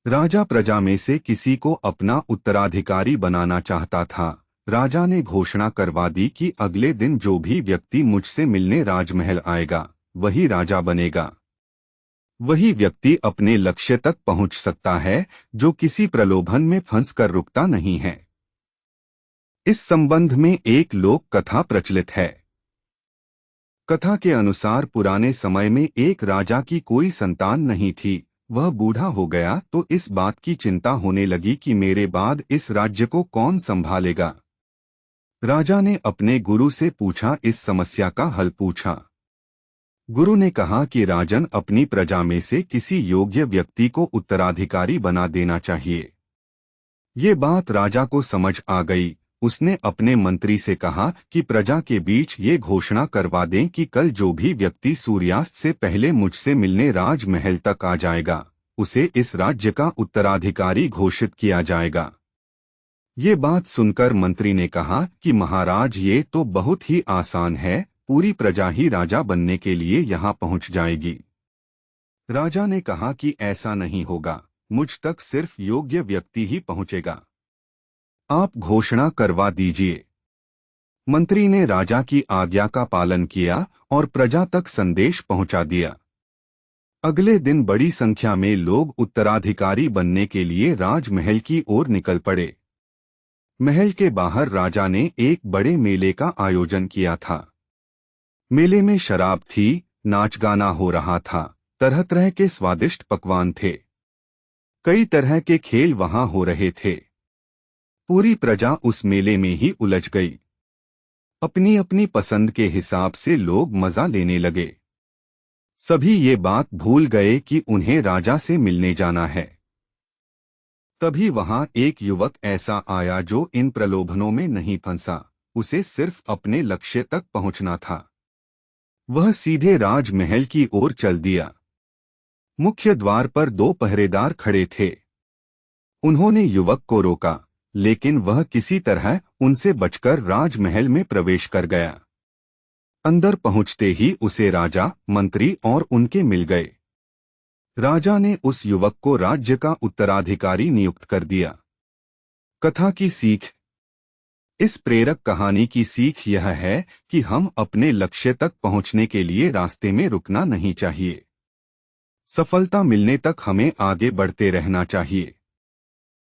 राजा प्रजा में से किसी को अपना उत्तराधिकारी बनाना चाहता था। राजा ने घोषणा करवा दी कि अगले दिन जो भी व्यक्ति मुझसे मिलने राजमहल आएगा वही राजा बनेगा। वही व्यक्ति अपने लक्ष्य तक पहुंच सकता है जो किसी प्रलोभन में फंसकर रुकता नहीं है। इस संबंध में एक लोक कथा प्रचलित है। कथा के अनुसार पुराने समय में एक राजा की कोई संतान नहीं थी। वह बूढ़ा हो गया तो इस बात की चिंता होने लगी कि मेरे बाद इस राज्य को कौन संभालेगा। राजा ने अपने गुरु से पूछा, इस समस्या का हल पूछा। गुरु ने कहा कि राजन, अपनी प्रजा में से किसी योग्य व्यक्ति को उत्तराधिकारी बना देना चाहिए। ये बात राजा को समझ आ गई। उसने अपने मंत्री से कहा कि प्रजा के बीच ये घोषणा करवा दें कि कल जो भी व्यक्ति सूर्यास्त से पहले मुझसे मिलने राजमहल तक आ जाएगा उसे इस राज्य का उत्तराधिकारी घोषित किया जाएगा। ये बात सुनकर मंत्री ने कहा कि महाराज, ये तो बहुत ही आसान है, पूरी प्रजा ही राजा बनने के लिए यहाँ पहुँच जाएगी। राजा ने कहा कि ऐसा नहीं होगा, मुझ तक सिर्फ योग्य व्यक्ति ही पहुँचेगा। आप घोषणा करवा दीजिए। मंत्री ने राजा की आज्ञा का पालन किया और प्रजा तक संदेश पहुंचा दिया। अगले दिन बड़ी संख्या में लोग उत्तराधिकारी बनने के लिए राजमहल की ओर निकल पड़े। महल के बाहर राजा ने एक बड़े मेले का आयोजन किया था। मेले में शराब थी, नाच गाना हो रहा था, तरह तरह के स्वादिष्ट पकवान थे। कई तरह के खेल वहां हो रहे थे। पूरी प्रजा उस मेले में ही उलझ गई। अपनी अपनी पसंद के हिसाब से लोग मजा लेने लगे। सभी ये बात भूल गए कि उन्हें राजा से मिलने जाना है। तभी वहां एक युवक ऐसा आया जो इन प्रलोभनों में नहीं फंसा। उसे सिर्फ अपने लक्ष्य तक पहुंचना था। वह सीधे राजमहल की ओर चल दिया। मुख्य द्वार पर 2 पहरेदार खड़े थे। उन्होंने युवक को रोका, लेकिन वह किसी तरह उनसे बचकर राजमहल में प्रवेश कर गया। अंदर पहुंचते ही उसे राजा, मंत्री और उनके मिल गए। राजा ने उस युवक को राज्य का उत्तराधिकारी नियुक्त कर दिया। कथा की सीख। इस प्रेरक कहानी की सीख यह है कि हम अपने लक्ष्य तक पहुंचने के लिए रास्ते में रुकना नहीं चाहिए। सफलता मिलने तक हमें आगे बढ़ते रहना चाहिए।